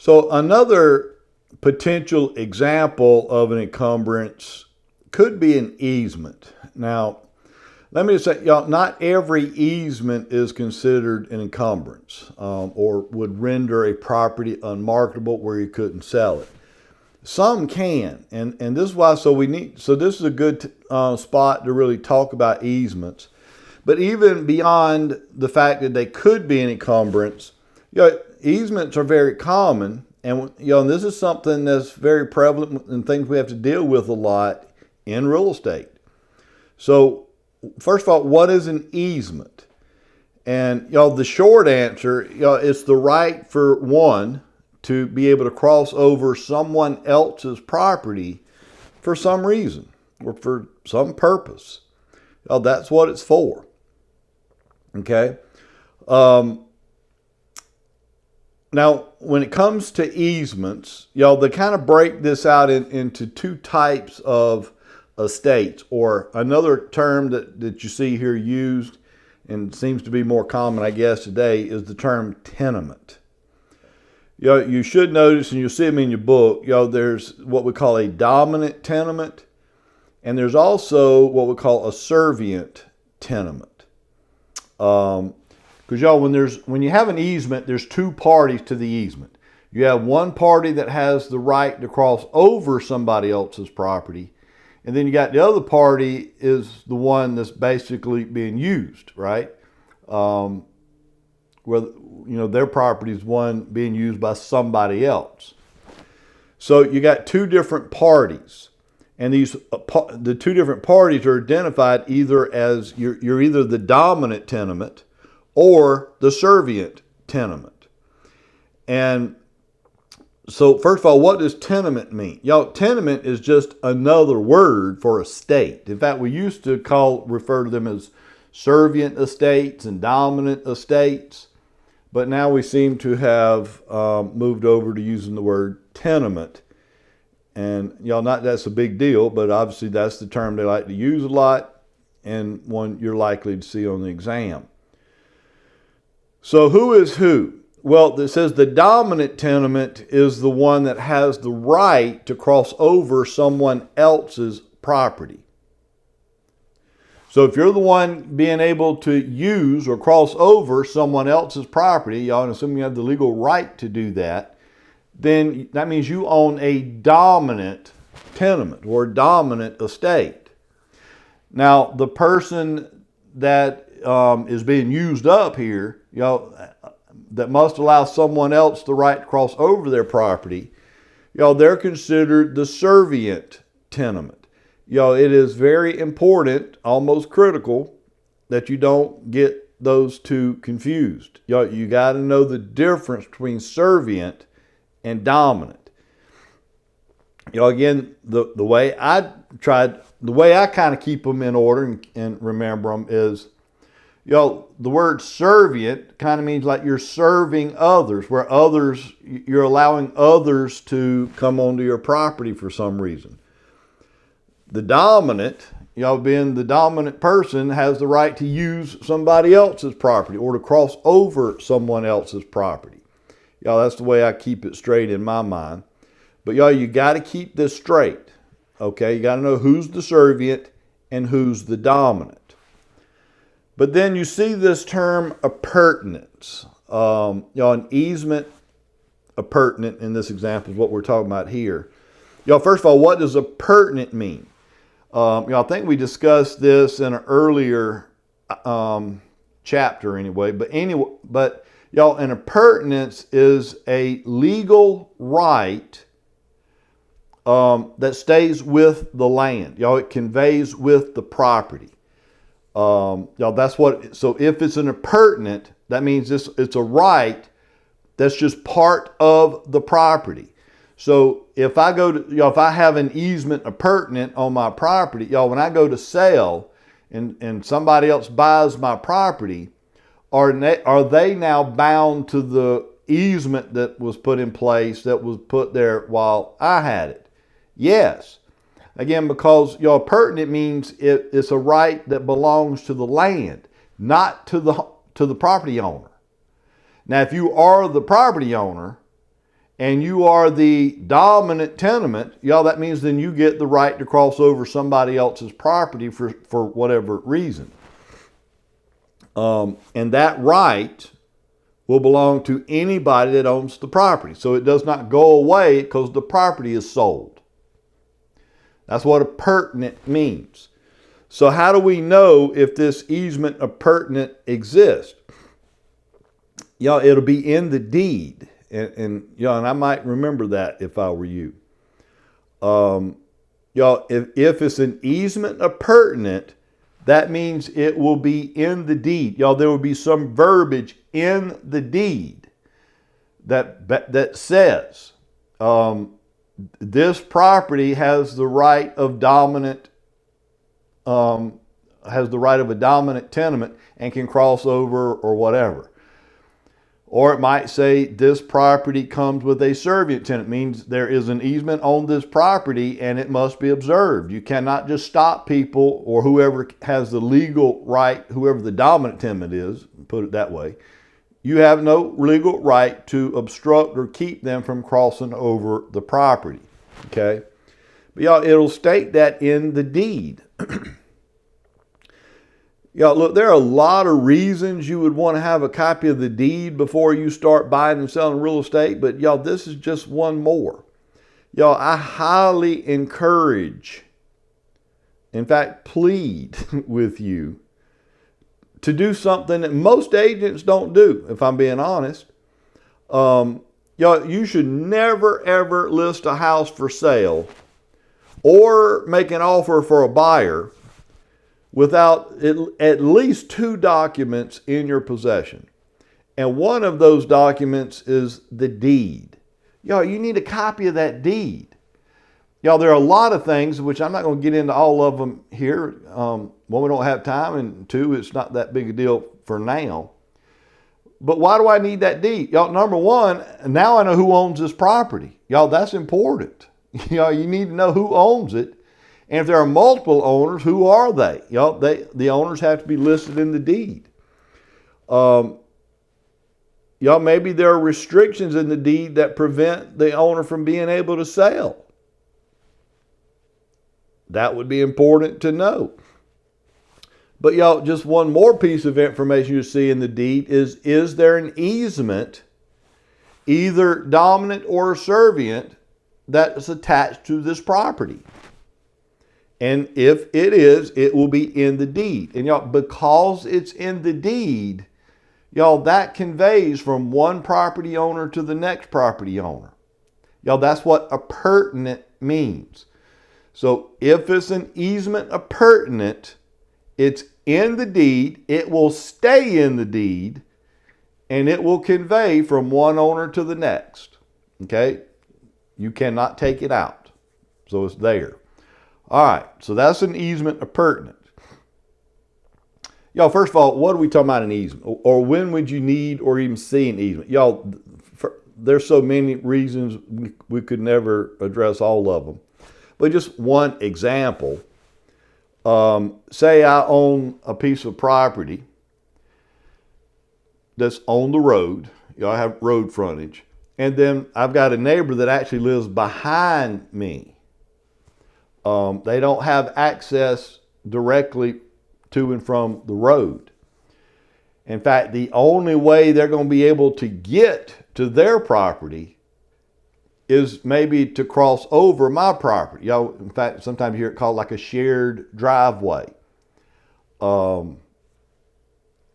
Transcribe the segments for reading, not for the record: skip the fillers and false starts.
So another potential example of an encumbrance could be an easement. Now, let me just say, y'all, not every easement is considered an encumbrance or would render a property unmarketable where you couldn't sell it. Some can, and this is why. So this is a good spot to really talk about easements. But even beyond the fact that they could be an encumbrance, easements are very common, and this is something that's very prevalent and things we have to deal with a lot in real estate. So, first of all, what is an easement? And the short answer, it's the right for one to be able to cross over someone else's property for some reason or for some purpose. That's what it's for. Okay. Now, when it comes to easements, they kind of break this out into two types of estates, or another term that you see here used and seems to be more common, I guess, today is the term tenement. You should notice, and you'll see them in your book, there's what we call a dominant tenement, and there's also what we call a servient tenement. Because when you have an easement, there's two parties to the easement. You have one party that has the right to cross over somebody else's property, and then you got the other party is the one that's basically being used, right? Where their property is one being used by somebody else. So you got two different parties. And the two different parties are identified either as you're either the dominant tenement or the servient tenement. And so first of all, what does tenement mean? Tenement is just another word for estate. In fact, we used to refer to them as servient estates and dominant estates, but now we seem to have moved over to using the word tenement. And not that's a big deal, but obviously that's the term they like to use a lot and one you're likely to see on the exam. So who is who? Well, it says the dominant tenement is the one that has the right to cross over someone else's property. So if you're the one being able to use or cross over someone else's property, and assuming you have the legal right to do that, then that means you own a dominant tenement or dominant estate. Now, the person that is being used up here, that must allow someone else the right to cross over their property, they're considered the servient tenement. It is very important, almost critical, that you don't get those two confused. You got to know the difference between servient and dominant. Again, the way I kind of keep them in order and remember them is, the word servient kind of means like you're serving others, where you're allowing others to come onto your property for some reason. The dominant, being the dominant person, has the right to use somebody else's property or to cross over someone else's property. That's the way I keep it straight in my mind. But you got to keep this straight. Okay, you got to know who's the servient and who's the dominant. But then you see this term appurtenance. An easement appurtenant in this example is what we're talking about here. First of all, what does appurtenant mean? I think we discussed this in an earlier chapter anyway. But an appurtenance is a legal right that stays with the land. It conveys with the property. That's what. So if it's an appurtenant, that means it's a right that's just part of the property. So if I if I have an easement appurtenant on my property, when I go to sell and somebody else buys my property, are they now bound to the easement that was put in place, that was put there while I had it? Yes. Again, because appurtenant means it's a right that belongs to the land, not to the property owner. Now, if you are the property owner and you are the dominant tenement, y'all, that means then you get the right to cross over somebody else's property for whatever reason. And that right will belong to anybody that owns the property. So it does not go away because the property is sold. That's what appurtenant means. So how do we know if this easement appurtenant exists? Y'all, it'll be in the deed. And I might remember that if I were you. Y'all, if it's an easement appurtenant, that means it will be in the deed. Y'all, there will be some verbiage in the deed that says this property has the right of a dominant tenement and can cross over or whatever. Or it might say this property comes with a servient tenant. It means there is an easement on this property and it must be observed. You cannot just stop people or whoever has the legal right, whoever the dominant tenant is, put it that way. You have no legal right to obstruct or keep them from crossing over the property. Okay? But y'all, it'll state that in the deed. Y'all, look, there are a lot of reasons you would want to have a copy of the deed before you start buying and selling real estate, but y'all, this is just one more. Y'all, I highly encourage, in fact, plead with you to do something that most agents don't do, if I'm being honest. Y'all, you should never, ever list a house for sale or make an offer for a buyer without at least 2 documents in your possession. And one of those documents is the deed. Y'all, you need a copy of that deed. Y'all, there are a lot of things, which I'm not going to get into all of them here. One, we don't have time, and 2, it's not that big a deal for now. But why do I need that deed? Y'all, number 1, now I know who owns this property. Y'all, that's important. Y'all, you need to know who owns it. And if there are multiple owners, who are they? Y'all, the owners have to be listed in the deed. Y'all, maybe there are restrictions in the deed that prevent the owner from being able to sell. That would be important to know. But y'all, just one more piece of information you see in the deed is there an easement, either dominant or servient, that is attached to this property? And if it is, it will be in the deed. And y'all, because it's in the deed, y'all, that conveys from one property owner to the next property owner. Y'all, that's what appurtenant means. So if it's an easement appurtenant, it's in the deed, it will stay in the deed, and it will convey from one owner to the next. Okay? You cannot take it out. So it's there. All right, so that's an easement appurtenant. Y'all, first of all, what are we talking about an easement? Or when would you need or even see an easement? Y'all, there's so many reasons we could never address all of them. But just one example. Say I own a piece of property that's on the road. Y'all, I have road frontage. And then I've got a neighbor that actually lives behind me. They don't have access directly to and from the road. In fact, the only way they're going to be able to get to their property is maybe to cross over my property. In fact, sometimes you hear it called like a shared driveway. So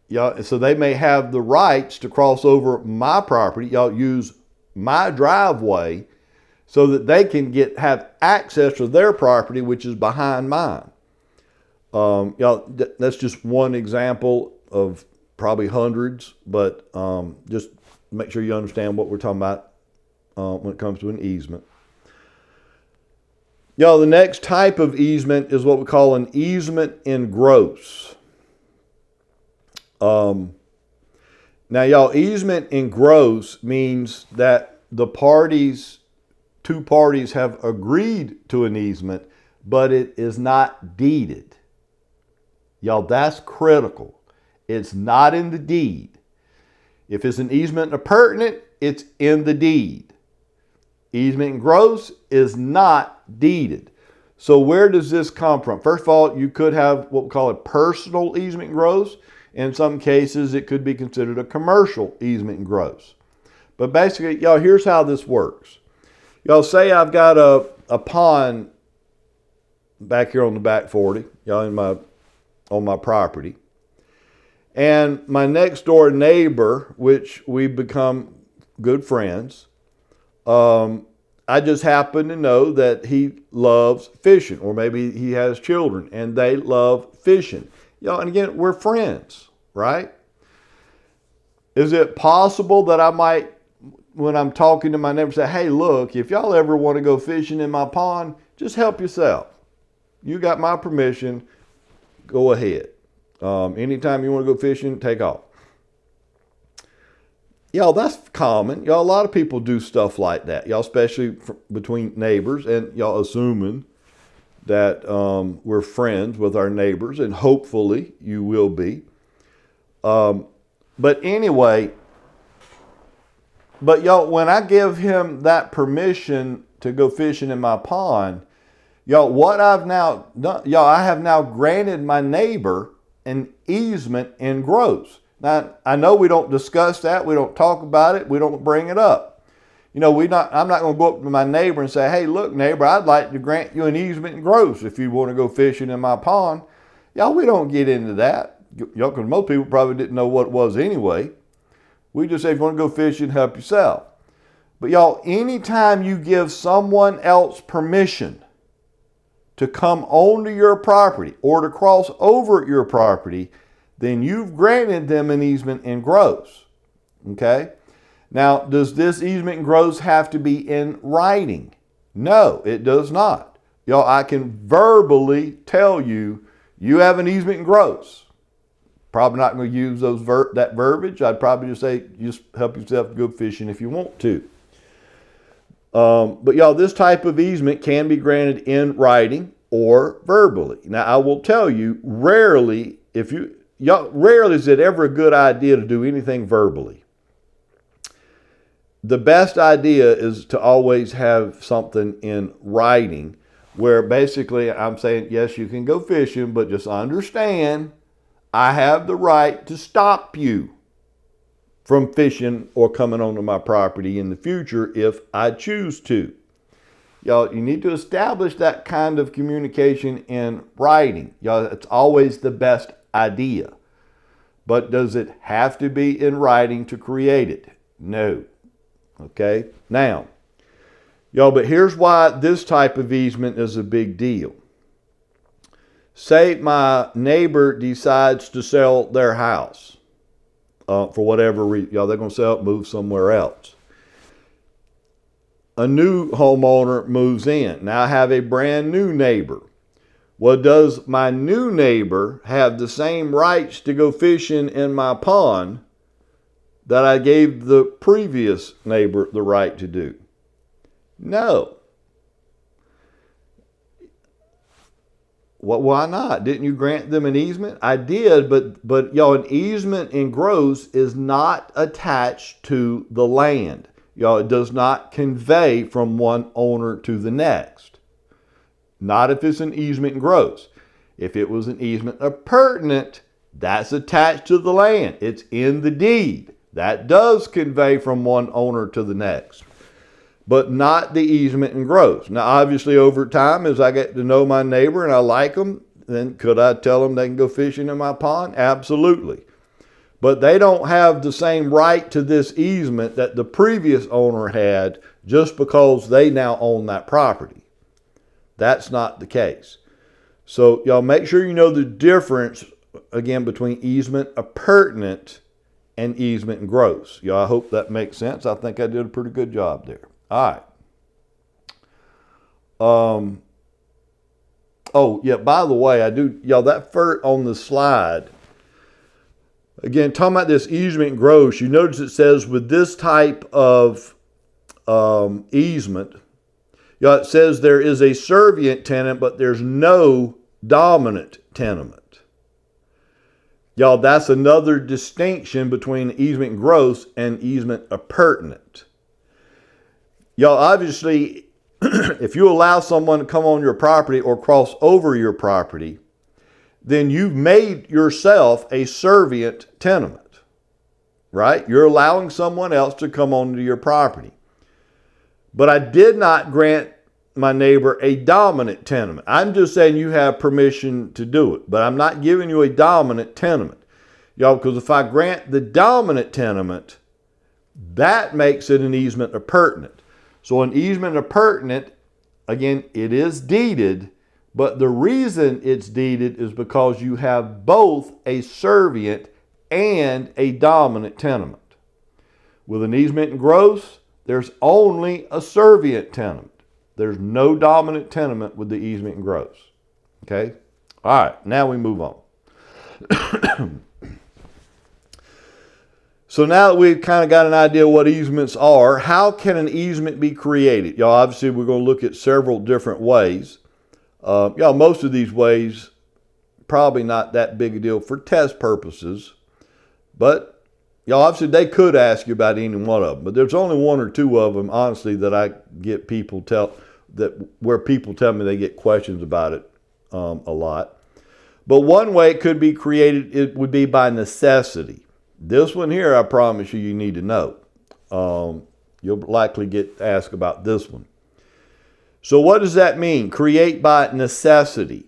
they may have the rights to cross over my property. Y'all, use my driveway so that they can have access to their property, which is behind mine. Y'all, that's just one example of probably hundreds, but just make sure you understand what we're talking about when it comes to an easement. Y'all, the next type of easement is what we call an easement in gross. Now, y'all, easement in gross means that the two parties have agreed to an easement, but it is not deeded. Y'all, that's critical. It's not in the deed. If it's an easement appurtenant, it's in the deed. Easement and gross is not deeded. So where does this come from? First of all, you could have what we call a personal easement and gross. In some cases, it could be considered a commercial easement and gross. But basically, y'all, here's how this works. Y'all, say I've got a pond back here on the back 40, y'all, on my property. And my next door neighbor, which we've become good friends, I just happen to know that he loves fishing, or maybe he has children and they love fishing. And again, we're friends, right? Is it possible that I might, when I'm talking to my neighbor, say, hey, look, if y'all ever want to go fishing in my pond, just help yourself. You got my permission, go ahead. Anytime you want to go fishing, take off. That's common. A lot of people do stuff like that. Especially between neighbors, and assuming that we're friends with our neighbors, and hopefully you will be. But anyway, when I give him that permission to go fishing in my pond, what I've now done, I have now granted my neighbor an easement in gross. Now, I know we don't discuss that. We don't talk about it. We don't bring it up. I'm not going to go up to my neighbor and say, hey, look, neighbor, I'd like to grant you an easement in gross if you want to go fishing in my pond. We don't get into that. Because most people probably didn't know what it was anyway. We just say, if you want to go fishing, help yourself. But anytime you give someone else permission to come onto your property or to cross over your property, then you've granted them an easement in gross. Okay? Now, does this easement in gross have to be in writing? No, it does not. I can verbally tell you, you have an easement in gross. Probably not going to use that verbiage. I'd probably just say, just help yourself go fishing if you want to. But this type of easement can be granted in writing or verbally. Now, I will tell you, rarely is it ever a good idea to do anything verbally. The best idea is to always have something in writing where basically I'm saying, yes, you can go fishing, but just understand I have the right to stop you from fishing or coming onto my property in the future if I choose to. You need to establish that kind of communication in writing. It's always the best idea. But does it have to be in writing to create it? No. Okay? Now, but here's why this type of easement is a big deal. Say my neighbor decides to sell their house for whatever reason. They're going to sell it, move somewhere else. A new homeowner moves in. Now I have a brand new neighbor. Well, does my new neighbor have the same rights to go fishing in my pond that I gave the previous neighbor the right to do? No. Well, why not? Didn't you grant them an easement? I did, but an easement in gross is not attached to the land. It does not convey from one owner to the next. Not if it's an easement in gross. If it was an easement appurtenant, that's attached to the land. It's in the deed. That does convey from one owner to the next. But not the easement in gross. Now, obviously, over time, as I get to know my neighbor and I like them, then could I tell them they can go fishing in my pond? Absolutely. But they don't have the same right to this easement that the previous owner had just because they now own that property. That's not the case. So y'all make sure you know the difference, again, between easement appurtenant and easement in gross. I hope that makes sense. I think I did a pretty good job there. All right. Oh, yeah, by the way, that on the slide, again, talking about this easement in gross, you notice it says with this type of easement, it says there is a servient tenant, but there's no dominant tenement. That's another distinction between easement in gross and easement appurtenant. Y'all, obviously, if you allow someone to come on your property or cross over your property, then you've made yourself a servient tenement, right? You're allowing someone else to come onto your property. But I did not grant my neighbor a dominant tenement. I'm just saying you have permission to do it, but I'm not giving you a dominant tenement. Y'all, because if I grant the dominant tenement, that makes it an easement appurtenant. So an easement appurtenant, again, it is deeded, but the reason it's deeded is because you have both a servient and a dominant tenement. With an easement in gross, there's only a servient tenement. There's no dominant tenement with the easement in gross. Okay? All right, now we move on. So now that we've kind of got an idea what easements are, how can an easement be created? Y'all, obviously we're going to look at several different ways. Y'all, most of these ways, probably not that big a deal for test purposes, but y'all, obviously they could ask you about any one of them, but there's only one or two of them, honestly, that I get where people tell me they get questions about it a lot. But one way it could be created, it would be by necessity. This one here, I promise you need to know. You'll likely get asked about this one. So what does that mean? Create by necessity.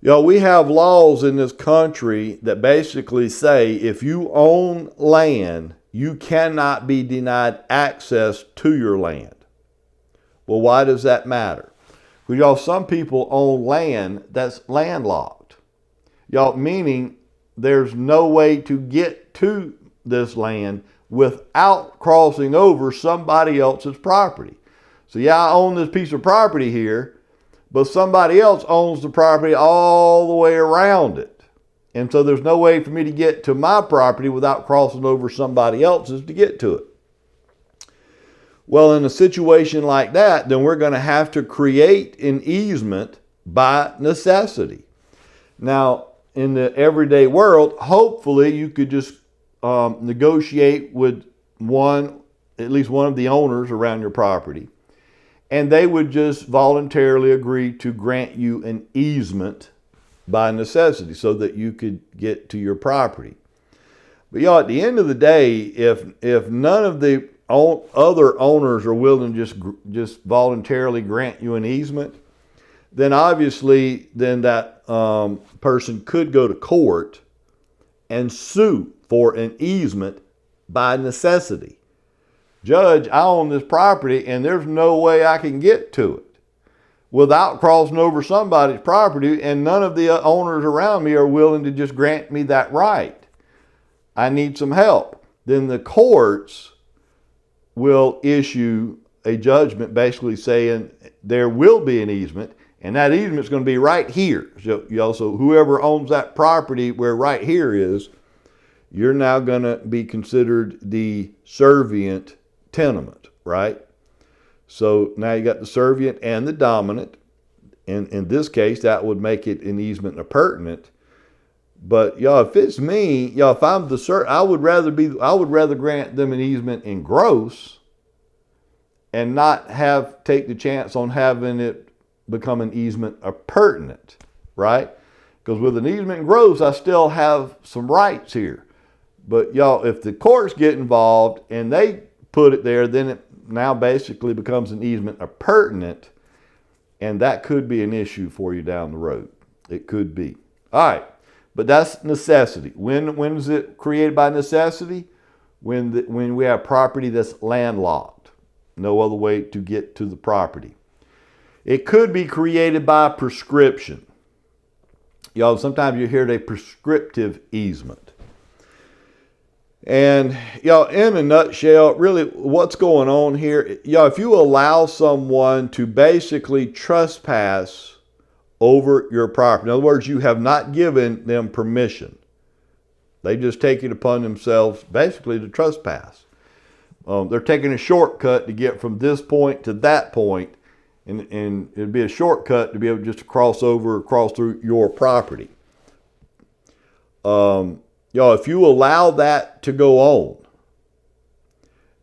We have laws in this country that basically say if you own land, you cannot be denied access to your land. Well, why does that matter? Because some people own land that's landlocked. Meaning there's no way to get to this land without crossing over somebody else's property. So I own this piece of property here, but somebody else owns the property all the way around it. And so there's no way for me to get to my property without crossing over somebody else's to get to it. Well, in a situation like that, then we're going to have to create an easement by necessity. Now, in the everyday world, hopefully you could just negotiate with at least one of the owners around your property, and they would just voluntarily agree to grant you an easement by necessity so that you could get to your property. But at the end of the day, if none of the other owners are willing to just voluntarily grant you an easement, then obviously that person could go to court and sue for an easement by necessity. Judge, I own this property and there's no way I can get to it without crossing over somebody's property, and none of the owners around me are willing to just grant me that right. I need some help. Then the courts will issue a judgment basically saying there will be an easement, and that easement's going to be right here. So whoever owns that property where right here is, you're now going to be considered the servient tenement, right? So now you got the servient and the dominant. And in this case, that would make it an easement appurtenant. But if it's me, if I'm the I would rather grant them an easement in gross and not take the chance on having it become an easement appurtenant, right? Because with an easement in gross, I still have some rights here. But if the courts get involved and they put it there, then it now basically becomes an easement appurtenant, and that could be an issue for you down the road. It could be. All right, but that's necessity. When is it created by necessity? When we have property that's landlocked, no other way to get to the property. It could be created by prescription. Sometimes you hear a prescriptive easement. And, in a nutshell, really what's going on here, if you allow someone to basically trespass over your property, in other words, you have not given them permission. They just take it upon themselves basically to trespass. They're taking a shortcut to get from this point to that point, and it'd be a shortcut to be able just to cross through your property. If you allow that to go on,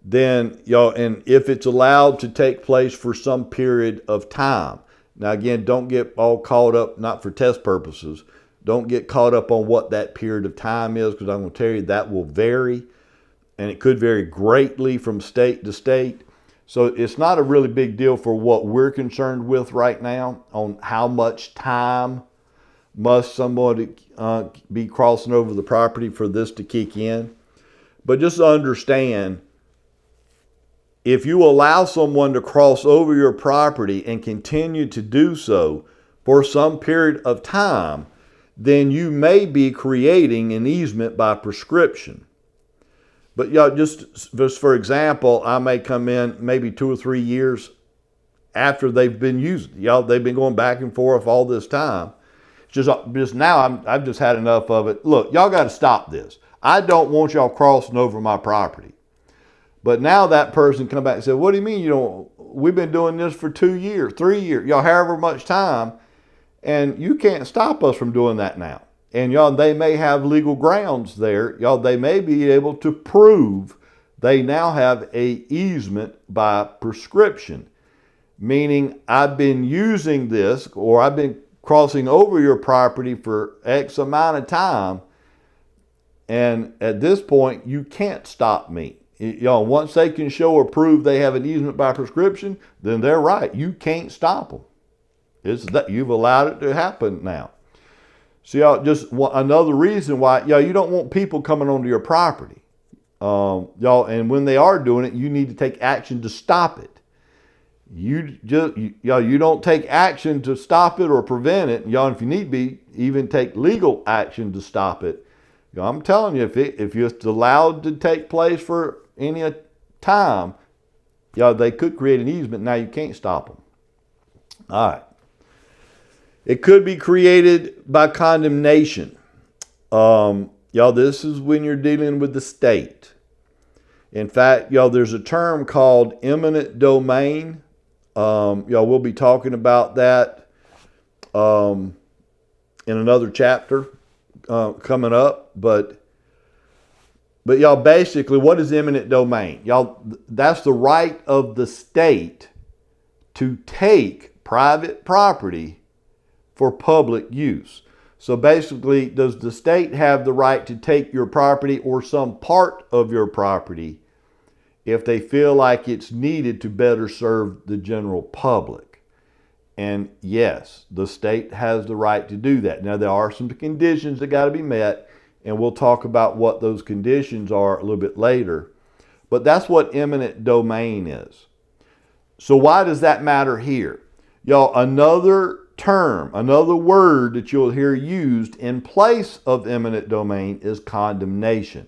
then y'all, and if it's allowed to take place for some period of time. Now again, don't get all caught up, not for test purposes, don't get caught up on what that period of time is, because I'm going to tell you that will vary, and it could vary greatly from state to state. So it's not a really big deal for what we're concerned with right now on how much time must somebody be crossing over the property for this to kick in. But just understand, if you allow someone to cross over your property and continue to do so for some period of time, then you may be creating an easement by prescription. But y'all, just for example, I may come in maybe 2 or 3 years after they've been used. Y'all, they've been going back and forth all this time. Just now, I've just had enough of it. Look, y'all got to stop this. I don't want y'all crossing over my property. But now that person come back and said, what do you mean you don't? We've been doing this for 2 years, 3 years, y'all, however much time, and you can't stop us from doing that now. And y'all, they may have legal grounds there. Y'all, they may be able to prove they now have a easement by prescription, meaning I've been using this, or I've been crossing over your property for X amount of time, and at this point, you can't stop me. Y'all, once they can show or prove they have an easement by prescription, then they're right. You can't stop them. It's that you've allowed it to happen now. So y'all, just another reason why, y'all, you don't want people coming onto your property. Y'all, and when they are doing it, you need to take action to stop it. You don't take action to stop it or prevent it. Y'all, if you need be, even take legal action to stop it. Y'all, I'm telling you, if it's allowed to take place for any time, y'all, they could create an easement. Now you can't stop them. All right. It could be created by condemnation. Y'all, this is when you're dealing with the state. In fact, y'all, there's a term called eminent domain. Y'all, we'll be talking about that in another chapter coming up. But y'all, basically, what is eminent domain? Y'all, that's the right of the state to take private property for public use. So basically, does the state have the right to take your property or some part of your property if they feel like it's needed to better serve the general public? And yes, the state has the right to do that. Now, there are some conditions that got to be met, and we'll talk about what those conditions are a little bit later. But that's what eminent domain is. So why does that matter here? Y'all, another term, another word that you'll hear used in place of eminent domain is condemnation.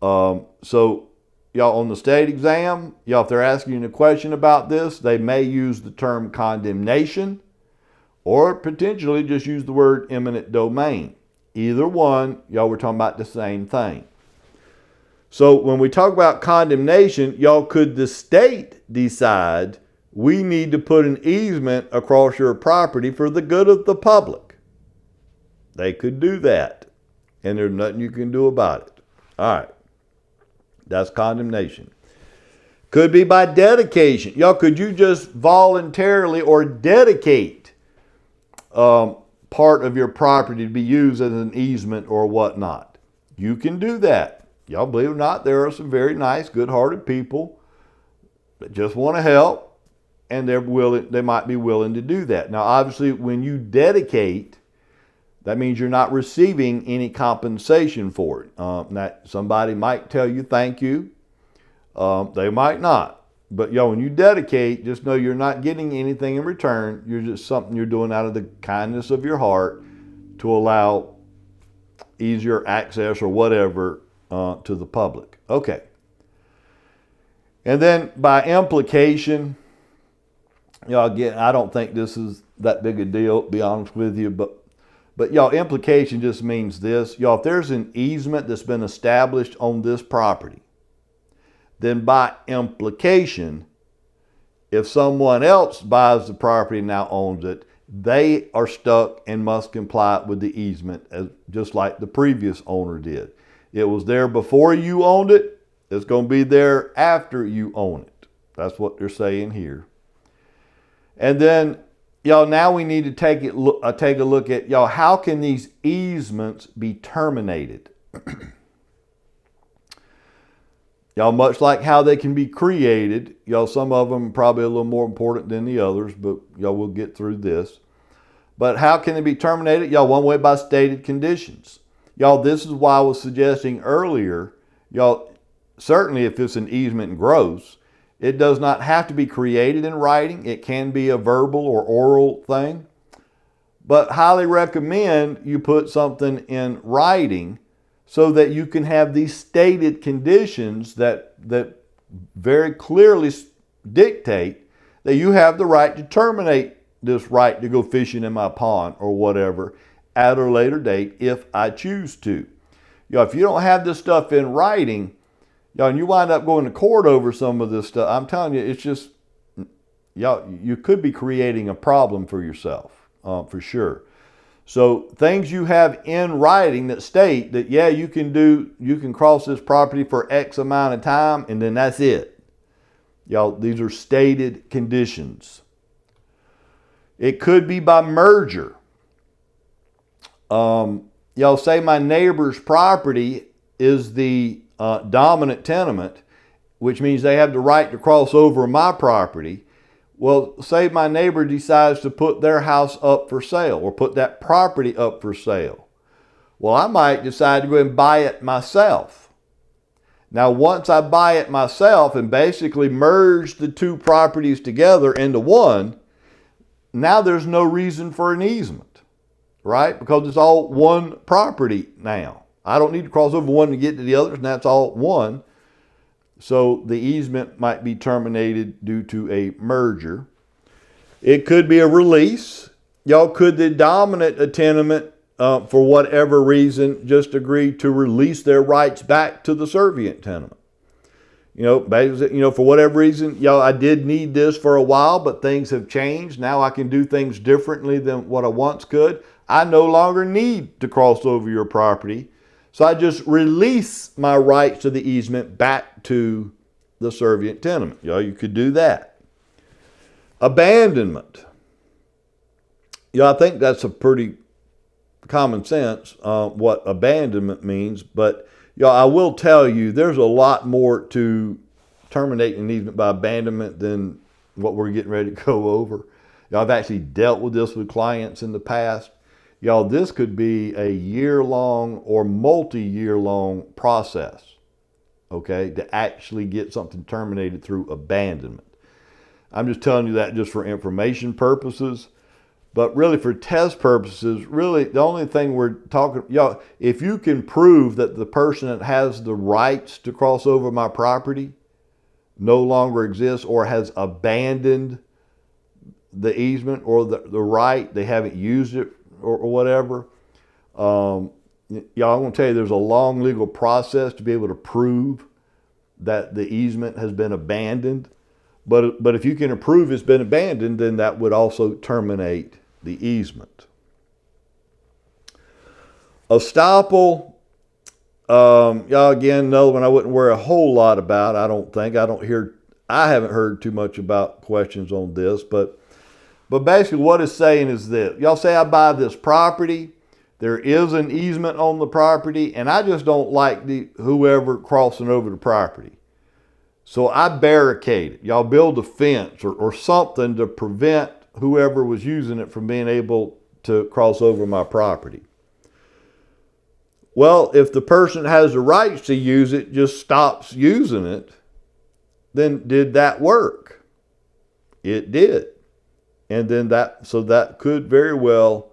So y'all, on the state exam, y'all, if they're asking you a question about this, they may use the term condemnation or potentially just use the word eminent domain. Either one, y'all, we're talking about the same thing. So when we talk about condemnation, y'all, could the state decide we need to put an easement across your property for the good of the public? They could do that, and there's nothing you can do about it. All right. That's condemnation. Could be by dedication. Y'all, could you just voluntarily or dedicate part of your property to be used as an easement or whatnot? You can do that. Y'all, believe it or not, there are some very nice, good-hearted people that just want to help, and they might be willing to do that. Now, obviously, when you dedicate, that means you're not receiving any compensation for it. That somebody might tell you thank you. They might not. But when you dedicate, just know you're not getting anything in return. You're just something you're doing out of the kindness of your heart to allow easier access or whatever to the public. Okay. And then by implication, again, I don't think this is that big a deal, to be honest with you, but y'all, implication just means this. Y'all, if there's an easement that's been established on this property, then by implication, if someone else buys the property and now owns it, they are stuck and must comply with the easement, just like the previous owner did. It was there before you owned it, It's going to be there after you own it. That's what they're saying here. And then, y'all, now we need to take a look at, y'all, how can these easements be terminated? Y'all, much like how they can be created, y'all, some of them are probably a little more important than the others, but y'all, we'll get through this. But how can they be terminated? Y'all, one way by stated conditions. Y'all, this is why I was suggesting earlier, y'all, certainly if it's an easement in gross, it does not have to be created in writing. It can be a verbal or oral thing. But highly recommend you put something in writing so that you can have these stated conditions that very clearly dictate that you have the right to terminate this right to go fishing in my pond or whatever at a later date if I choose to. If you don't have this stuff in writing, and you wind up going to court over some of this stuff, I'm telling you, it's just, you could be creating a problem for yourself, for sure. So things you have in writing that state that, you can cross this property for X amount of time, and then that's it. These are stated conditions. It could be by merger. Say my neighbor's property is the dominant tenement, which means they have the right to cross over my property. Well, say my neighbor decides to put their house up for sale or put that property up for sale. Well, I might decide to go and buy it myself. Now, once I buy it myself and basically merge the two properties together into one, now there's no reason for an easement, right? Because it's all one property now. I don't need to cross over one to get to the other, and that's all one. So the easement might be terminated due to a merger. It could be a release. Could the dominant tenement, for whatever reason, just agree to release their rights back to the servient tenement? Basically, for whatever reason, I did need this for a while, but things have changed. Now I can do things differently than what I once could. I no longer need to cross over your property. So I just release my rights to the easement back to the servient tenement. You could do that. Abandonment. I think that's a pretty common sense what abandonment means. But I will tell you, there's a lot more to terminating an easement by abandonment than what we're getting ready to go over. I've actually dealt with this with clients in the past. This could be a year-long or multi-year-long process, okay, to actually get something terminated through abandonment. I'm just telling you that just for information purposes, but really for test purposes, really the only thing we're talking, if you can prove that the person that has the rights to cross over my property no longer exists or has abandoned the easement or the right, they haven't used it, or whatever, I'm going to tell you there's a long legal process to be able to prove that the easement has been abandoned. But if you can prove it's been abandoned, then that would also terminate the easement. Estoppel, again, another one I wouldn't worry a whole lot about, I don't think. I haven't heard too much about questions on this, but basically what it's saying is this. Say I buy this property, there is an easement on the property, and I just don't like whoever crossing over the property. So I barricade it. Build a fence or something to prevent whoever was using it from being able to cross over my property. Well, if the person that has the rights to use it just stops using it, then did that work? It did. And then that could very well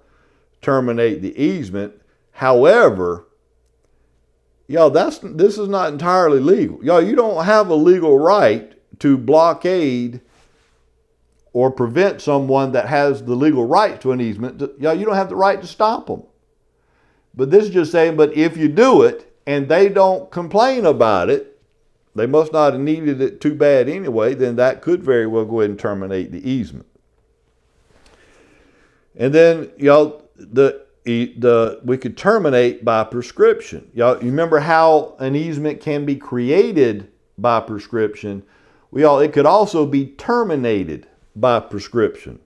terminate the easement. However, this is not entirely legal. You don't have a legal right to blockade or prevent someone that has the legal right to an easement. You don't have the right to stop them. But this is just saying, but if you do it and they don't complain about it, they must not have needed it too bad anyway, then that could very well go ahead and terminate the easement. And then, we could terminate by prescription. Y'all, you remember how an easement can be created by prescription? It could also be terminated by prescription.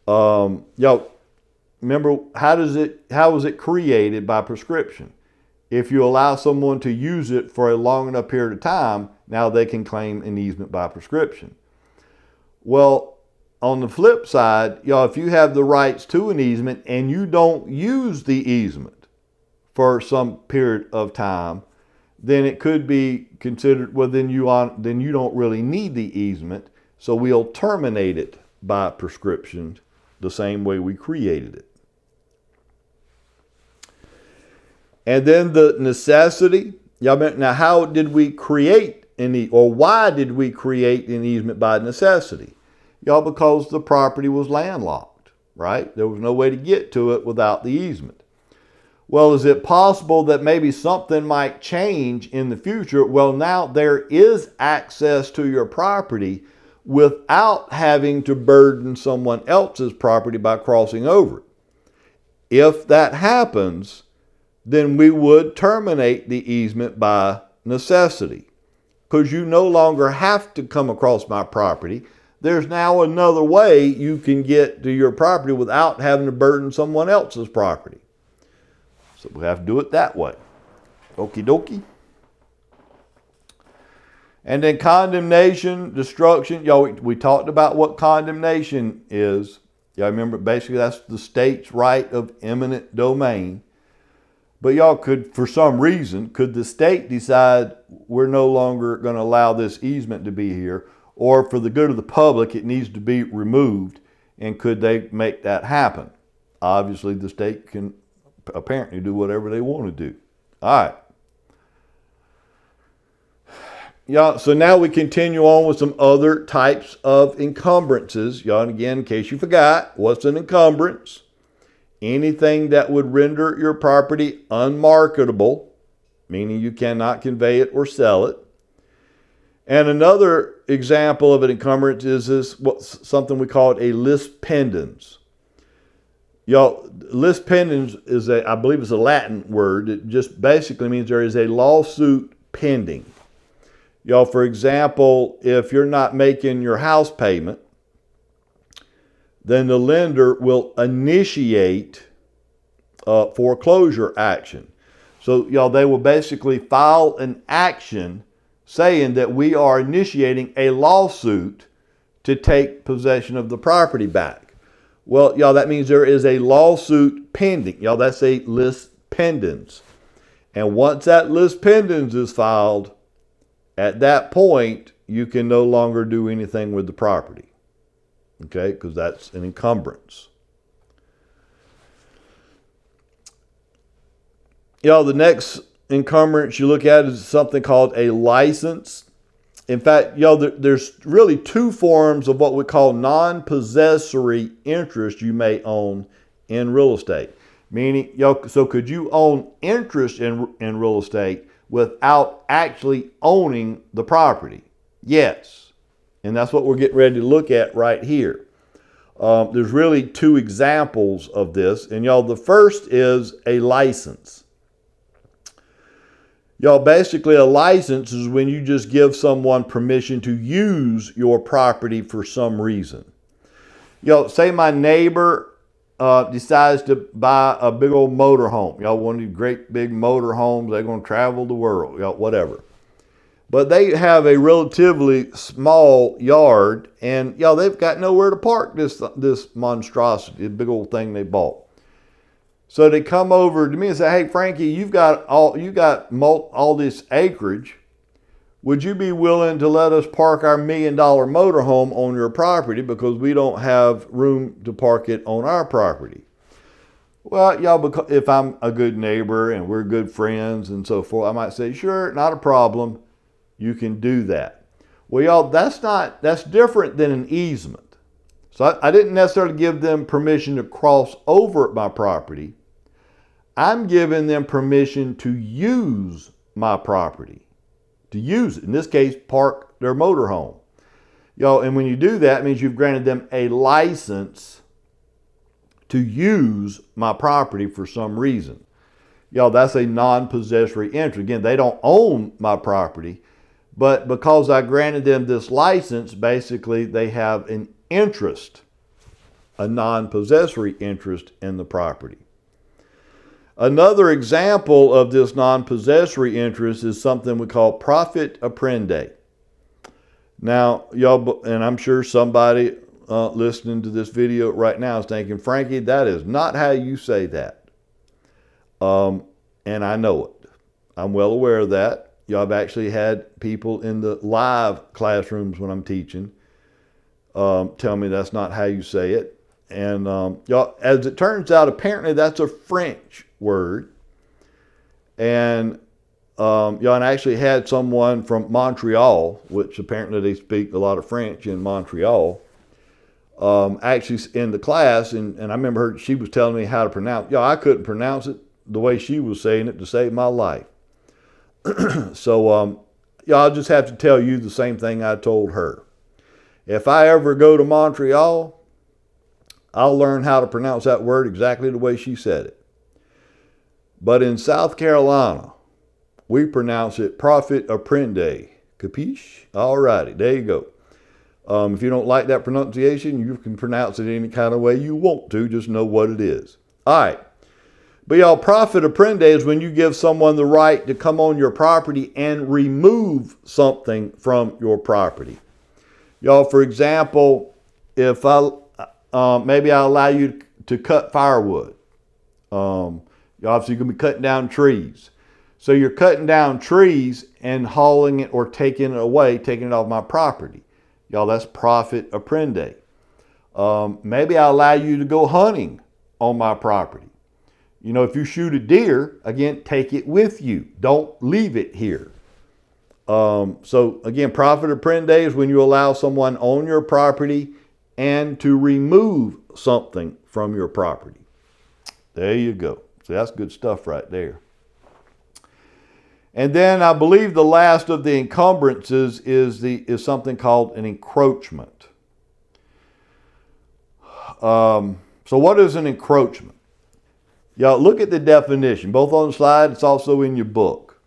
Y'all, remember how was it created by prescription? If you allow someone to use it for a long enough period of time, now they can claim an easement by prescription. Well, on the flip side, if you have the rights to an easement and you don't use the easement for some period of time, then it could be considered, then you don't really need the easement, so we'll terminate it by prescription the same way we created it. And then the necessity. Now, how did we create why did we create an easement by necessity? Because the property was landlocked, right? There was no way to get to it without the easement. Well, is it possible that maybe something might change in the future? Well, now there is access to your property without having to burden someone else's property by crossing over it. If that happens, then we would terminate the easement by necessity, because you no longer have to come across my property. There's now another way you can get to your property without having to burden someone else's property. So we have to do it that way. Okie dokie. And then condemnation, destruction. We talked about what condemnation is. Remember, basically that's the state's right of eminent domain. But for some reason, could the state decide we're no longer going to allow this easement to be here, or for the good of the public, it needs to be removed, and could they make that happen? Obviously, the state can apparently do whatever they want to do. All right. So now we continue on with some other types of encumbrances. And again, in case you forgot, what's an encumbrance? Anything that would render your property unmarketable, meaning you cannot convey it or sell it. And another example of an encumbrance is something we call a lis pendens. Lis pendens is I believe it's a Latin word. It just basically means there is a lawsuit pending. For example, if you're not making your house payment, then the lender will initiate foreclosure action. So, they will basically file an action saying that we are initiating a lawsuit to take possession of the property back. Well, that means there is a lawsuit pending. That's a lis pendens. And once that lis pendens is filed, at that point, you can no longer do anything with the property. Okay, because that's an encumbrance. The next encumbrance you look at is something called a license. In fact, there's really two forms of what we call non-possessory interest you may own in real estate. Meaning, so could you own interest in real estate without actually owning the property? Yes. And that's what we're getting ready to look at right here. There's really two examples of this. And the first is a license. Basically a license is when you just give someone permission to use your property for some reason. Say my neighbor decides to buy a big old motor home. One of these great big motor homes. They're going to travel the world, whatever. But they have a relatively small yard, and they've got nowhere to park this monstrosity, the big old thing they bought. So they come over to me and say, "Hey, Frankie, you've got all this acreage. Would you be willing to let us park our $1 million motorhome on your property because we don't have room to park it on our property?" Well, because if I'm a good neighbor and we're good friends and so forth, I might say, "Sure, not a problem. You can do that." Well, that's different than an easement. So I didn't necessarily give them permission to cross over my property. I'm giving them permission to use my property, to use it. In this case, park their motorhome. And when you do that, it means you've granted them a license to use my property for some reason. Y'all, that's a non-possessory interest. Again, they don't own my property, but because I granted them this license, basically they have an interest, a non-possessory interest in the property. Another example of this non-possessory interest is something we call profit apprende. Now, y'all, and I'm sure somebody listening to this video right now is thinking, Frankie, that is not how you say that. And I know it. I'm well aware of that. Y'all, I've actually had people in the live classrooms when I'm teaching tell me that's not how you say it. And y'all, as it turns out, apparently that's a French word. And and I actually had someone from Montreal, which apparently they speak a lot of French in Montreal, actually in the class, and I remember she was telling me how to pronounce. I couldn't pronounce it the way she was saying it to save my life. So I'll just have to tell you the same thing I told her. If I ever go to Montreal, I'll learn how to pronounce that word exactly the way she said it. But in South Carolina, we pronounce it profit apprende. Capiche? All righty, there you go. If you don't like that pronunciation, you can pronounce it any kind of way you want to. Just know what it is. All right. But y'all, profit apprende is when you give someone the right to come on your property and remove something from your property. Y'all, for example, if maybe I allow you to cut firewood. You're obviously going to be cutting down trees. So you're cutting down trees and hauling it or taking it away, taking it off my property. Y'all, that's profit apprende. Maybe I allow you to go hunting on my property. If you shoot a deer, again, take it with you. Don't leave it here. So again, profit apprende is when you allow someone on your property and to remove something from your property. There you go. So that's good stuff right there. And then I believe the last of the encumbrances is something called an encroachment. So what is an encroachment? Y'all, look at the definition, both on the slide, it's also in your book.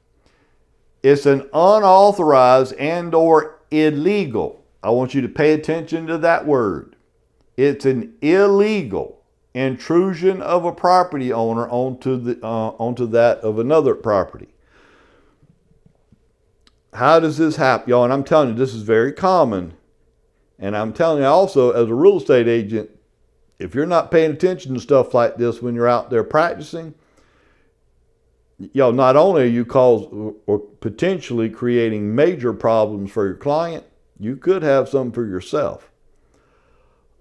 It's an unauthorized and or illegal. I want you to pay attention to that word. It's an illegal intrusion of a property owner onto that of another property. How does this happen, y'all? And I'm telling you, this is very common. And I'm telling you also, as a real estate agent, if you're not paying attention to stuff like this when you're out there practicing, y'all, not only are you or potentially creating major problems for your client, you could have some for yourself.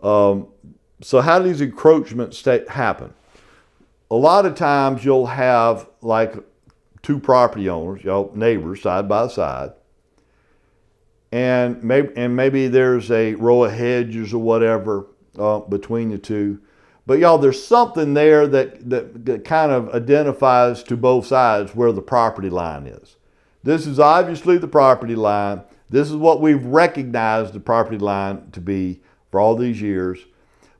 So how do these encroachments happen? A lot of times you'll have like two property owners, y'all, neighbors side by side, and maybe there's a row of hedges or whatever between the two. But y'all, there's something there that kind of identifies to both sides where the property line is. This is obviously the property line. This is what we've recognized the property line to be for all these years.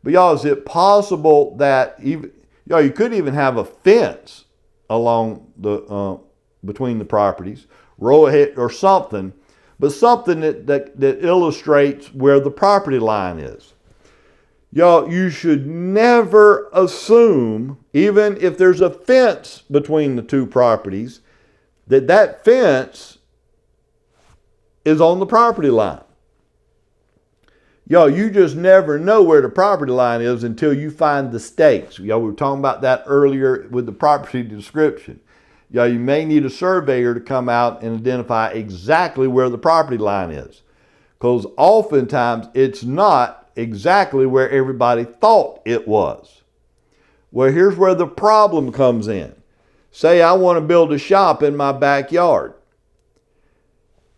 But y'all, is it possible that you could even have a fence along the between the properties, row ahead or something, but something that illustrates where the property line is. Y'all, you should never assume, even if there's a fence between the two properties, that fence is on the property line. Y'all, you just never know where the property line is until you find the stakes. Y'all, we were talking about that earlier with the property description. Y'all, you may need a surveyor to come out and identify exactly where the property line is. Because oftentimes it's not exactly where everybody thought it was. Well, here's where the problem comes in. Say I want to build a shop in my backyard.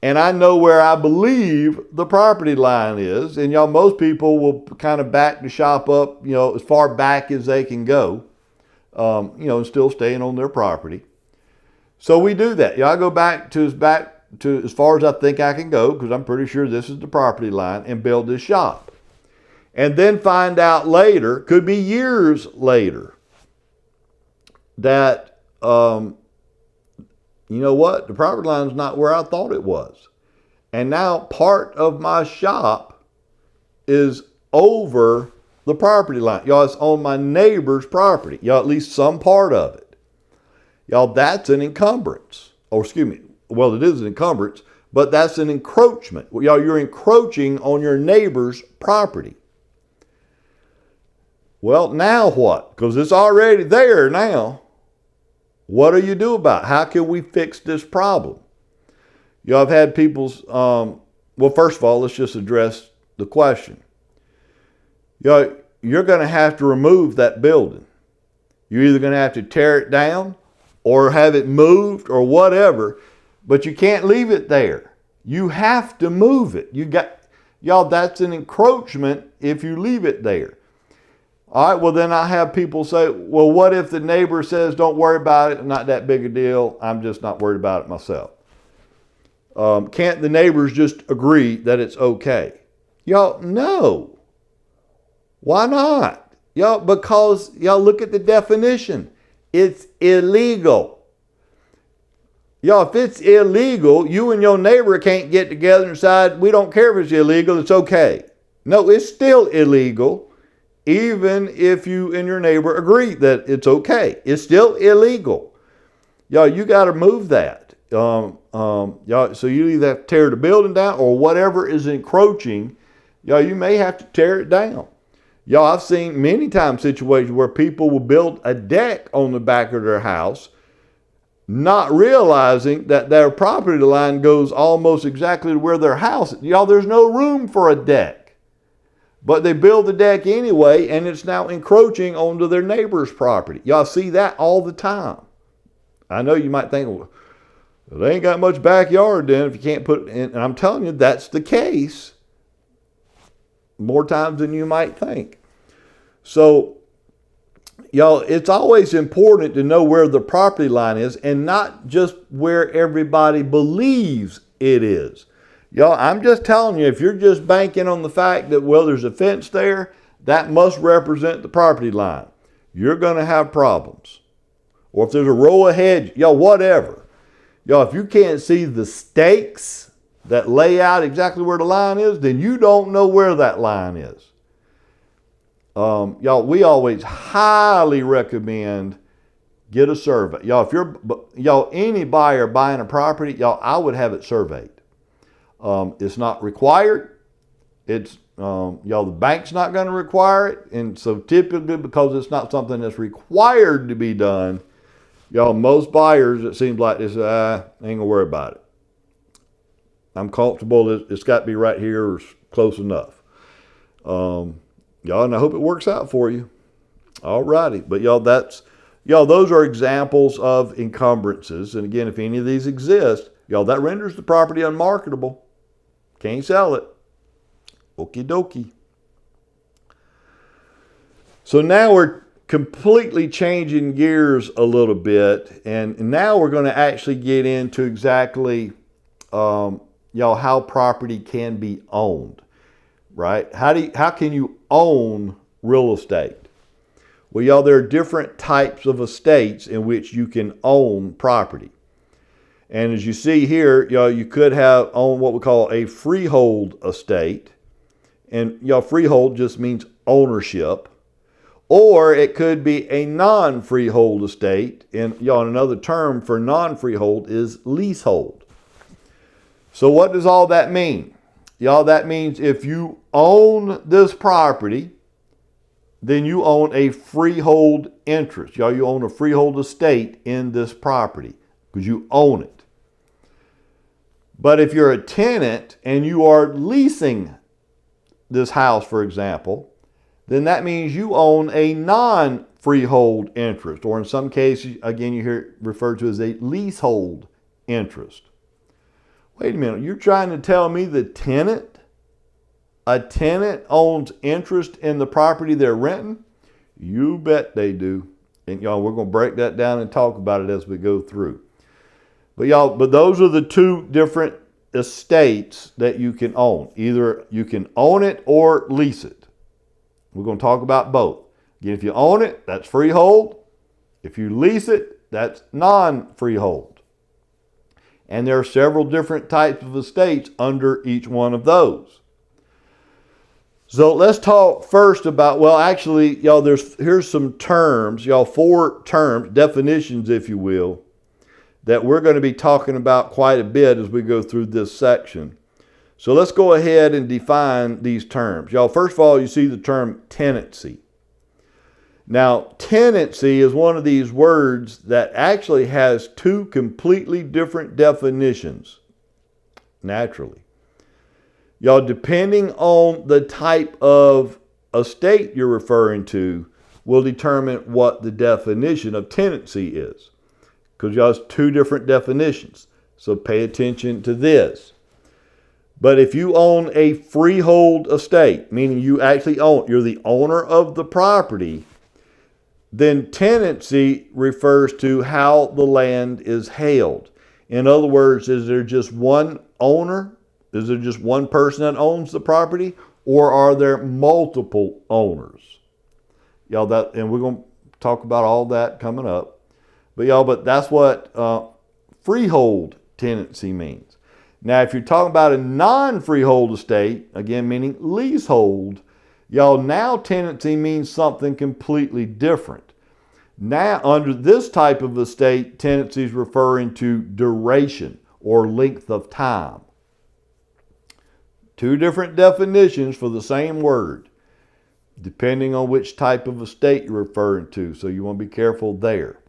And I know where I believe the property line is. And y'all, most people will kind of back the shop up, as far back as they can go, and still staying on their property. So we do that. I go back to as far as I think I can go, because I'm pretty sure this is the property line, and build this shop. And then find out later, could be years later, that, you know what, the property line is not where I thought it was. And now part of my shop is over the property line. Y'all, it's on my neighbor's property. Y'all, at least some part of it. Y'all, that's an encumbrance. Or excuse me, well, it is an encumbrance, but that's an encroachment. Y'all, you're encroaching on your neighbor's property. Well, now what? Because it's already there now. What do you do about it? How can we fix this problem? You know, I've had people's, well, first of all, let's just address the question. You know, you're going to have to remove that building. You're either going to have to tear it down or have it moved or whatever, but you can't leave it there. You have to move it. Y'all, that's an encroachment if you leave it there. All right, well, then I have people say, well, what if the neighbor says, don't worry about it, not that big a deal, I'm just not worried about it myself. Can't the neighbors just agree that it's okay? Y'all, no. Why not? Y'all, because, y'all, look at the definition. It's illegal. Y'all, if it's illegal, you and your neighbor can't get together and decide, we don't care if it's illegal, it's okay. No, it's still illegal. Even if you and your neighbor agree that it's okay, it's still illegal. Y'all, you got to move that. Y'all, so you either have to tear the building down or whatever is encroaching, y'all, you may have to tear it down. Y'all, I've seen many times situations where people will build a deck on the back of their house, not realizing that their property line goes almost exactly to where their house is. Y'all, there's no room for a deck. But they build the deck anyway, and it's now encroaching onto their neighbor's property. Y'all see that all the time. I know you might think, well, they ain't got much backyard then if you can't put it in. And I'm telling you, that's the case more times than you might think. So, y'all, it's always important to know where the property line is and not just where everybody believes it is. Y'all, I'm just telling you, if you're just banking on the fact that, well, there's a fence there, that must represent the property line, you're going to have problems. Or if there's a row of hedge, y'all, whatever. Y'all, if you can't see the stakes that lay out exactly where the line is, then you don't know where that line is. Y'all, we always highly recommend get a survey. Y'all, any buyer buying a property, y'all, I would have it surveyed. It's not required. It's, y'all, the bank's not going to require it. And so typically, because it's not something that's required to be done, y'all, most buyers, it seems like they say, I ain't going to worry about it. I'm comfortable. It's got to be right here or close enough. Y'all, and I hope it works out for you. All righty. But y'all, those are examples of encumbrances. And again, if any of these exist, y'all, that renders the property unmarketable. Can't sell it. Okie dokie. So now we're completely changing gears a little bit, and now we're going to actually get into exactly, y'all, how property can be owned, right? How can you own real estate? Well, y'all, there are different types of estates in which you can own property. And as you see here, y'all, you could have own what we call a freehold estate. And y'all, freehold just means ownership. Or it could be a non-freehold estate. And y'all, another term for non-freehold is leasehold. So what does all that mean? Y'all, that means if you own this property, then you own a freehold interest. Y'all, you own a freehold estate in this property because you own it. But if you're a tenant and you are leasing this house, for example, then that means you own a non-freehold interest, or in some cases, again, you hear it referred to as a leasehold interest. Wait a minute, you're trying to tell me a tenant owns interest in the property they're renting? You bet they do. And y'all, we're going to break that down and talk about it as we go through. But those are the two different estates that you can own. Either you can own it or lease it. We're going to talk about both. Again, if you own it, that's freehold. If you lease it, that's non-freehold. And there are several different types of estates under each one of those. So let's talk first about, well, actually, y'all, here's some terms, y'all, 4 terms, definitions, if you will, that we're going to be talking about quite a bit as we go through this section. So let's go ahead and define these terms. Y'all, first of all, you see the term tenancy. Now, tenancy is one of these words that actually has 2 completely different definitions, naturally. Y'all, depending on the type of estate you're referring to will determine what the definition of tenancy is. Because y'all, it's 2 different definitions. So pay attention to this. But if you own a freehold estate, meaning you actually you're the owner of the property, then tenancy refers to how the land is held. In other words, is there just one owner? Is there just one person that owns the property? Or are there multiple owners? Y'all, and we're going to talk about all that coming up. But that's what freehold tenancy means. Now, if you're talking about a non-freehold estate, again, meaning leasehold, y'all, now tenancy means something completely different. Now, under this type of estate, tenancy is referring to duration or length of time. 2 different definitions for the same word, depending on which type of estate you're referring to. So you want to be careful there.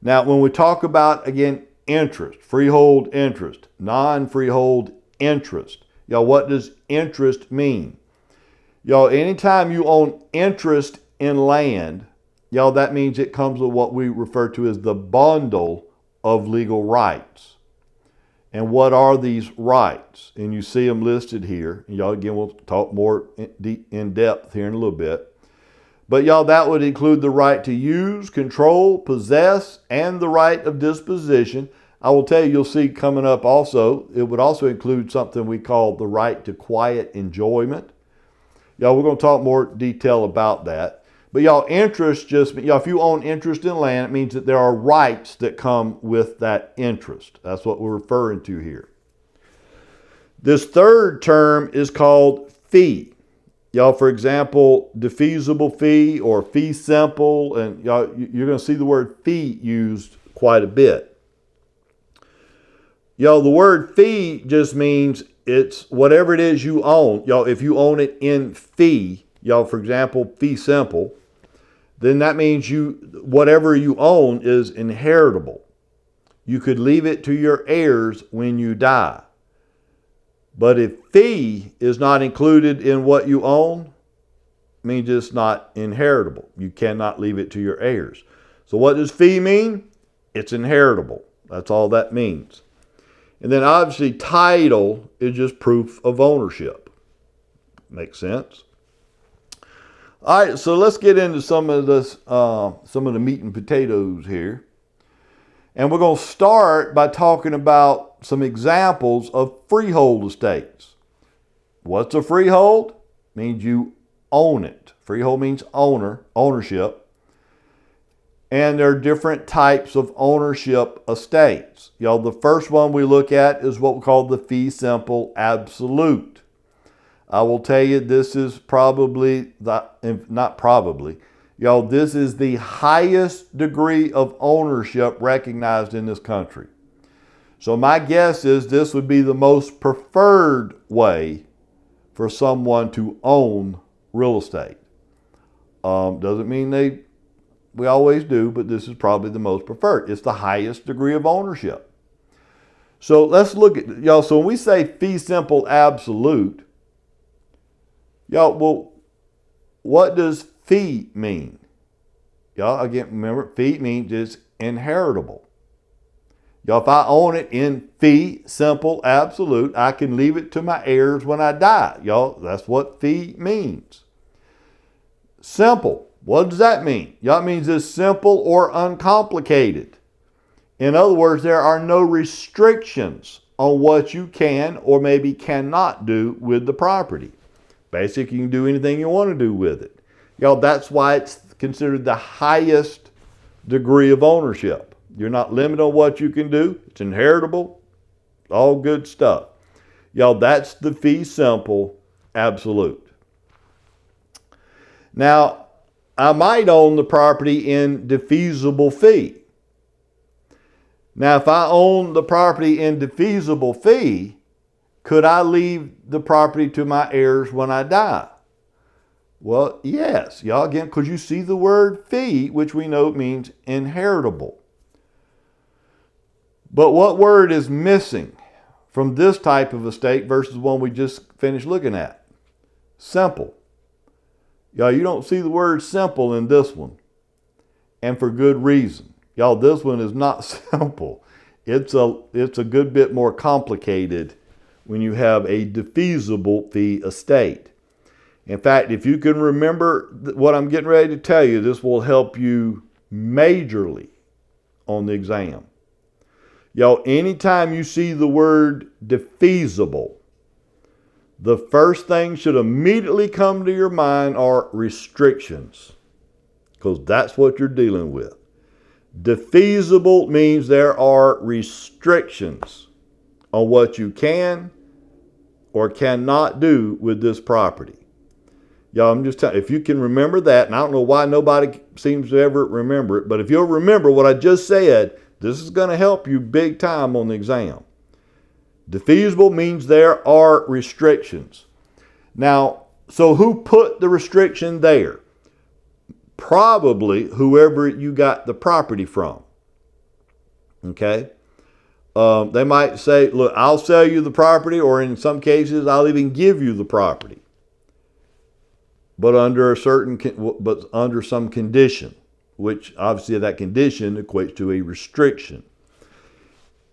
Now, when we talk about, again, interest, freehold interest, non-freehold interest. Y'all, what does interest mean? Y'all, anytime you own interest in land, y'all, that means it comes with what we refer to as the bundle of legal rights. And what are these rights? And you see them listed here. And y'all, again, we'll talk more in depth here in a little bit. But y'all, that would include the right to use, control, possess, and the right of disposition. I will tell you, you'll see coming up also, it would also include something we call the right to quiet enjoyment. Y'all, we're going to talk more detail about that. But y'all, interest y'all, if you own interest in land, it means that there are rights that come with that interest. That's what we're referring to here. This third term is called fee. Y'all, for example, defeasible fee or fee simple, and y'all, you're going to see the word fee used quite a bit. Y'all, the word fee just means it's whatever it is you own. Y'all, if you own it in fee, y'all, for example, fee simple, then that means whatever you own is inheritable. You could leave it to your heirs when you die. But if fee is not included in what you own, it means it's not inheritable. You cannot leave it to your heirs. So what does fee mean? It's inheritable. That's all that means. And then obviously title is just proof of ownership. Makes sense? All right, so let's get into some of the meat and potatoes here. And we're going to start by talking about some examples of freehold estates. What's a freehold? Means you own it. Freehold means ownership. And there are different types of ownership estates. Y'all, the first one we look at is what we call the fee simple absolute. I will tell you, this is probably, y'all, this is the highest degree of ownership recognized in this country. So my guess is this would be the most preferred way for someone to own real estate. Doesn't mean we always do, but this is probably the most preferred. It's the highest degree of ownership. So let's look at, y'all, so when we say fee simple absolute, y'all, well, what does fee mean? Y'all, again, remember, fee means it's inheritable. Y'all, if I own it in fee simple absolute, I can leave it to my heirs when I die. Y'all, that's what fee means. Simple, what does that mean? Y'all, it means it's simple or uncomplicated. In other words, there are no restrictions on what you can or maybe cannot do with the property. Basically, you can do anything you want to do with it. Y'all, that's why it's considered the highest degree of ownership. You're not limited on what you can do. It's inheritable. All good stuff. Y'all, that's the fee simple absolute. Now, I might own the property in defeasible fee. Now, if I own the property in defeasible fee, could I leave the property to my heirs when I die? Well, yes. Y'all, again, because you see the word fee, which we know means inheritable. But what word is missing from this type of estate versus the one we just finished looking at? Simple. Y'all, you don't see the word simple in this one. And for good reason. Y'all, this one is not simple. It's a good bit more complicated when you have a defeasible fee estate. In fact, if you can remember what I'm getting ready to tell you, this will help you majorly on the exam. Y'all, anytime you see the word defeasible, the first thing should immediately come to your mind are restrictions, because that's what you're dealing with. Defeasible means there are restrictions on what you can or cannot do with this property. Y'all, I'm just telling you, if you can remember that, and I don't know why nobody seems to ever remember it, but if you'll remember what I just said, this is going to help you big time on the exam. Defeasible means there are restrictions. Now, so who put the restriction there? Probably whoever you got the property from. Okay? They might say, look, I'll sell you the property, or in some cases, I'll even give you the property. But under some condition, which obviously that condition equates to a restriction.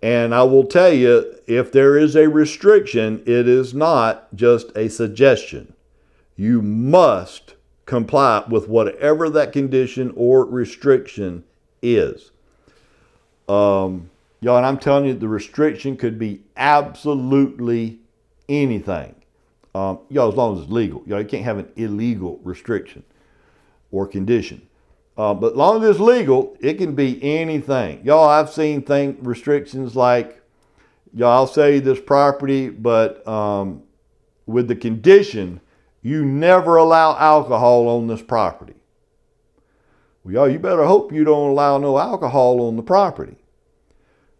And I will tell you, if there is a restriction, it is not just a suggestion. You must comply with whatever that condition or restriction is. Y'all, and I'm telling you, the restriction could be absolutely anything. Y'all, as long as it's legal. Y'all, you can't have an illegal restriction or condition. But as long as it's legal, it can be anything. Y'all, I've seen restrictions like, y'all, I'll sell you this property, but with the condition, you never allow alcohol on this property. Well, y'all, you better hope you don't allow no alcohol on the property.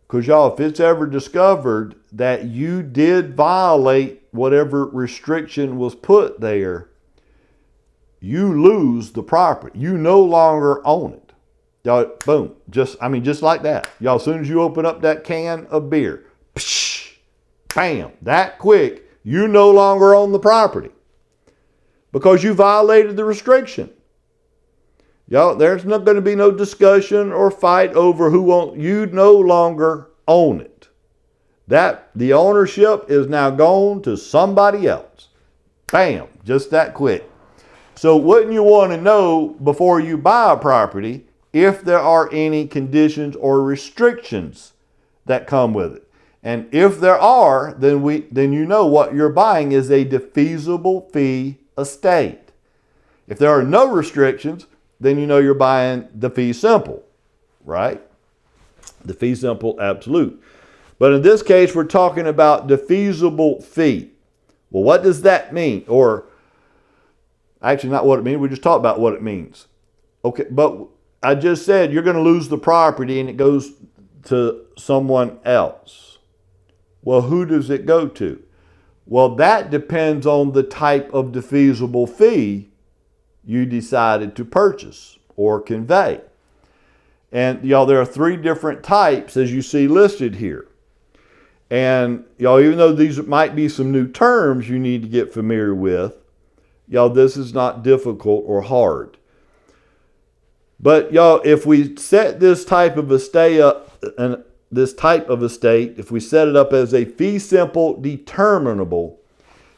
Because, y'all, if it's ever discovered that you did violate whatever restriction was put there, you lose the property. You no longer own it. Y'all, boom, just like that. Y'all, as soon as you open up that can of beer, psh, bam, that quick, you no longer own the property because you violated the restriction. Y'all, there's not going to be no discussion or fight over who owns. You no longer own it. The ownership is now gone to somebody else. Bam, just that quick. So wouldn't you want to know before you buy a property if there are any conditions or restrictions that come with it? And if there are, then you know what you're buying is a defeasible fee estate. If there are no restrictions, then you know you're buying the fee simple, right? The fee simple absolute. But in this case, we're talking about defeasible fee. Well, what does that mean? Or actually not what it means. We just talked about what it means. Okay, but I just said you're going to lose the property and it goes to someone else. Well, who does it go to? Well, that depends on the type of defeasible fee you decided to purchase or convey. And y'all, there are 3 different types as you see listed here. And y'all, even though these might be some new terms you need to get familiar with, y'all, this is not difficult or hard. But y'all, if we set this type of estate up, if we set it up as a fee simple determinable,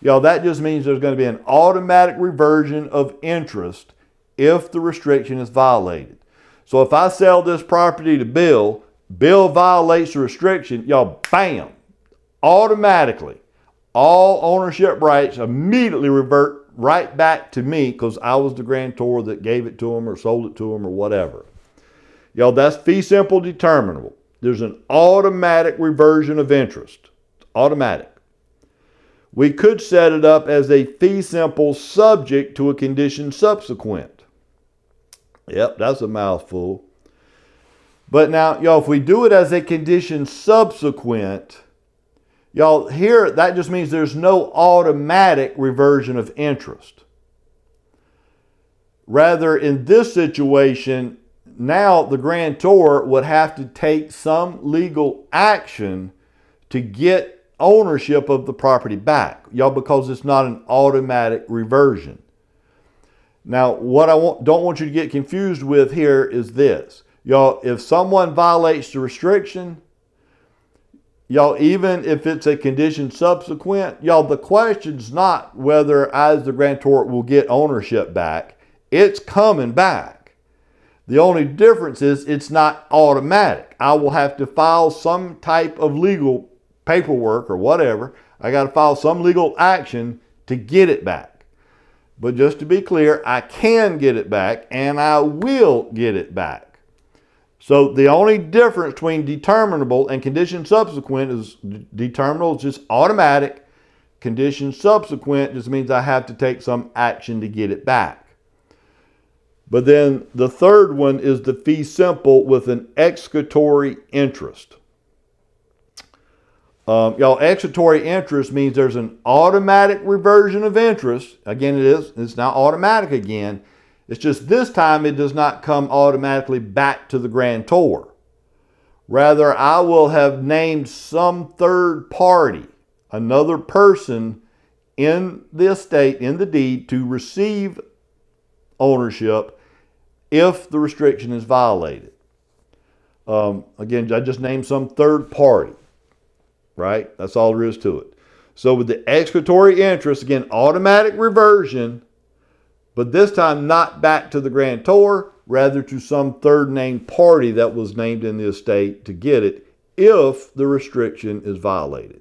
y'all, that just means there's going to be an automatic reversion of interest if the restriction is violated. So if I sell this property to Bill violates the restriction, y'all, bam, automatically, all ownership rights immediately revert right back to me because I was the grantor that gave it to them or sold it to them or whatever. Y'all, that's fee simple determinable. There's an automatic reversion of interest. Automatic. We could set it up as a fee simple subject to a condition subsequent. Yep, that's a mouthful. But now, y'all, if we do it as a condition subsequent, y'all, here, that just means there's no automatic reversion of interest. Rather, in this situation, now the grantor would have to take some legal action to get ownership of the property back, y'all, because it's not an automatic reversion. Now, what I don't want you to get confused with here is this. Y'all, if someone violates the restriction, y'all, even if it's a condition subsequent, y'all, the question's not whether I as the grantor will get ownership back. It's coming back. The only difference is it's not automatic. I will have to file some type of legal paperwork or whatever. I got to file some legal action to get it back. But just to be clear, I can get it back and I will get it back. So the only difference between determinable and condition subsequent is determinable is just automatic. Condition subsequent just means I have to take some action to get it back. But then the third one is the fee simple with an executory interest. Y'all, executory interest means there's an automatic reversion of interest. Again, it's now automatic again. It's just this time it does not come automatically back to the grantor. Rather, I will have named some third party, another person in the estate, in the deed, to receive ownership if the restriction is violated. Again, I just named some third party. Right? That's all there is to it. So with the executory interest, again, automatic reversion, but this time not back to the grantor, rather to some third named party that was named in the estate to get it if the restriction is violated.